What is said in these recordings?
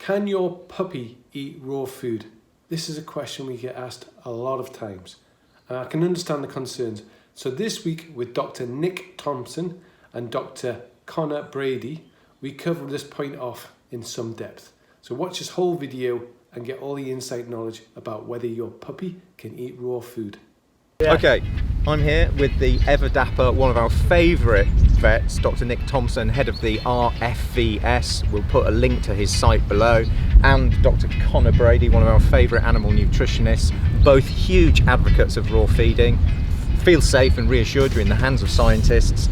Can your puppy eat raw food? This is a question we get asked a lot of times. And I can understand the concerns. So this week with Dr. Nick Thompson and Dr. Conor Brady, we cover this point off in some depth. So watch this whole video and get all the insight knowledge about whether your puppy can eat raw food. Yeah. Okay, I'm here with the ever dapper, one of our favourite vets, Dr. Nick Thompson, head of the RFVS. We'll put a link to his site below. And Dr. Conor Brady, one of our favourite animal nutritionists, both huge advocates of raw feeding. Feel safe and reassured you're in the hands of scientists.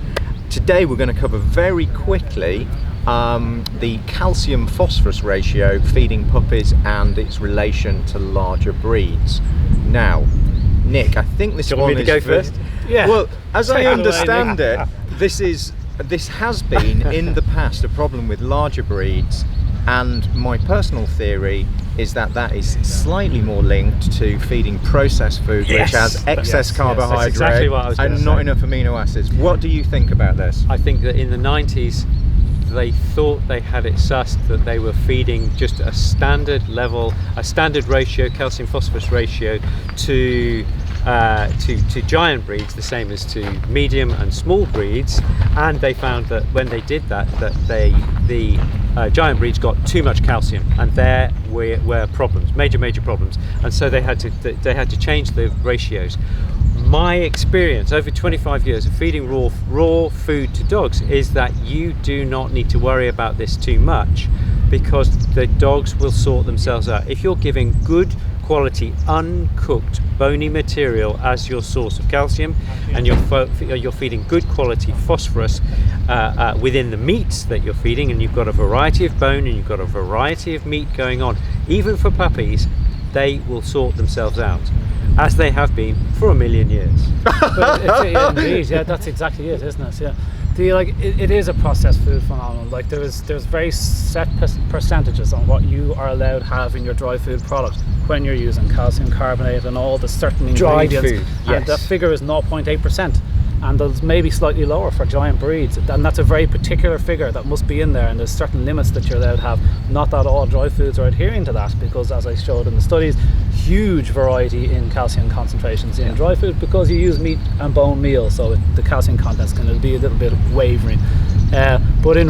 Today we're going to cover very quickly the calcium-phosphorus ratio feeding puppies and its relation to larger breeds. Now, Nick, I think this one is... go first? Yeah. Well, as I understand it, this has been in the past a problem with larger breeds, and my personal theory is that is slightly more linked to feeding processed food, which has excess carbohydrate exactly what I was and not enough amino acids. What do you think about this? I think that in the 90s they thought they had it sussed, that they were feeding just a standard level, a standard ratio, calcium phosphorus ratio to giant breeds, the same as to medium and small breeds, and they found that when they did that the giant breeds got too much calcium, and there were problems, major problems, and so they had to change the ratios. My experience over 25 years of feeding raw food to dogs is that you do not need to worry about this too much, because the dogs will sort themselves out. If you're giving good quality uncooked bony material as your source of calcium, and you're feeding good quality phosphorus within the meats that you're feeding, and you've got a variety of bone and you've got a variety of meat going on, even for puppies, they will sort themselves out, as they have been for a million years. Indeed, yeah, that's exactly it, isn't it? Yeah. It is a processed food phenomenon. Like there's very set percentages on what you are allowed to have in your dry food product when you're using calcium carbonate and all the certain ingredients. Dried food, yes. And the figure is 0.8%, and there's maybe slightly lower for giant breeds, and that's a very particular figure that must be in there, and there's certain limits that you're allowed to have. Not that all dry foods are adhering to that, because as I showed in the studies, huge variety in calcium concentrations in dry food, because you use meat and bone meal, so the calcium content's going to be a little bit wavering. But in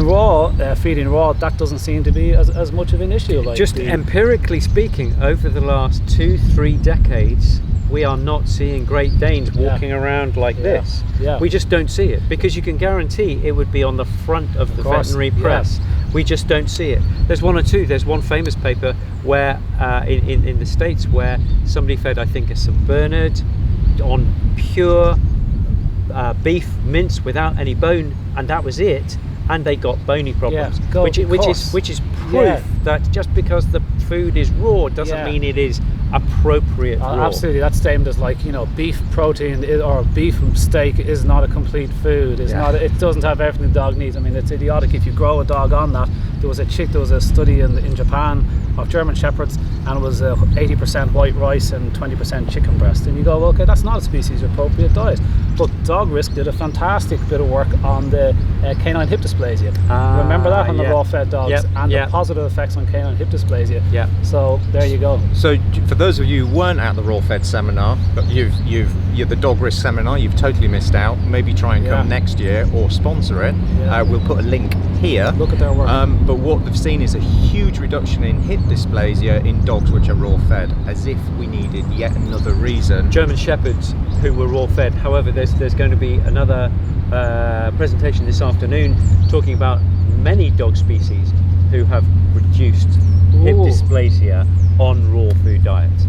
feeding raw, that doesn't seem to be as much of an issue. Like just empirically speaking, over the last 2-3 decades, we are not seeing Great Danes walking around like this. Yeah. We just don't see it, because you can guarantee it would be on the front of the veterinary press. Yeah. We just don't see it. There's one or two. There's one famous paper where in the States where somebody fed, I think, a St. Bernard on pure beef mince without any bone, and that was it, and they got bony problems. Which is proof that just because the food is raw doesn't mean it is appropriate raw. Absolutely, that statement is like, beef protein or beef steak is not a complete food. It doesn't have everything the dog needs. I mean, it's idiotic if you grow a dog on that. There was a study in Japan of German Shepherds, and it was 80% white rice and 20% chicken breast, and you go, well, okay, that's not a species appropriate diet. But Dog Risk did a fantastic bit of work on the canine hip dysplasia. Remember that on the raw fed dogs, and the positive effects on canine hip dysplasia. Yeah. So there you go. So for those of you who weren't at the raw fed seminar, but you're the Dog Risk seminar, you've totally missed out. Maybe try and come next year or sponsor it. We'll put a link here. Look at their work. But what they've seen is a huge reduction in hip dysplasia in dogs which are raw fed, as if we needed yet another reason. German Shepherds who were raw fed. However, there's going to be another presentation this afternoon talking about many dog species who have reduced hip dysplasia on raw food diets.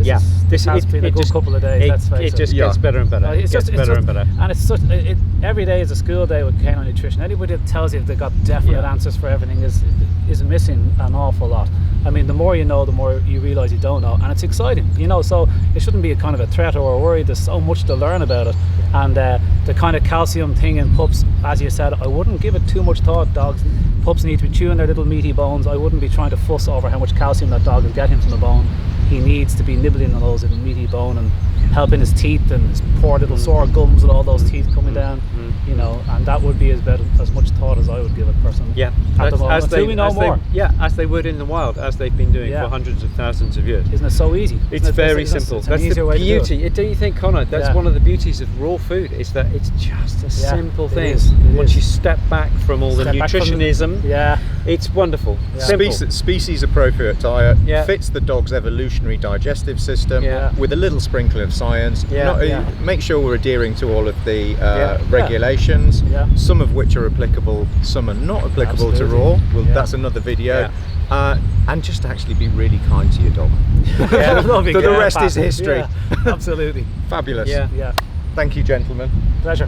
This has been a good couple of days. Let's face it. It just gets better and better. It's better and better. And it's every day is a school day with canine nutrition. Anybody that tells you they've got definite answers for everything is missing an awful lot. I mean, the more you know, the more you realise you don't know, and it's exciting, so it shouldn't be a kind of a threat or a worry. There's so much to learn about it, and the kind of calcium thing in pups, as you said, I wouldn't give it too much thought. Pups need to be chewing their little meaty bones. I wouldn't be trying to fuss over how much calcium that dog is getting from the bone. He needs to be nibbling on those little meaty bone and helping his teeth and his poor little sore gums and all those teeth coming down, you know, and that would be as much thought as I would give it personally. Yeah, At the moment, until we know more. As they would in the wild, as they've been doing for hundreds of thousands of years. Isn't it so easy? It's very simple. That's the beauty. Don't you think, Conor? That's one of the beauties of raw food, is that it's just a simple thing. Once you step back from all the nutritionism, it's wonderful. Simple. Species appropriate diet, fits the dog's evolutionary digestive system with a little sprinkle of science. Make sure we're adhering to all of the regulations, some of which are applicable, some are not applicable to raw. Well, that's another video. And just actually be really kind to your dog. The rest is history. Absolutely. Fabulous. Yeah. Thank you, gentlemen. Pleasure.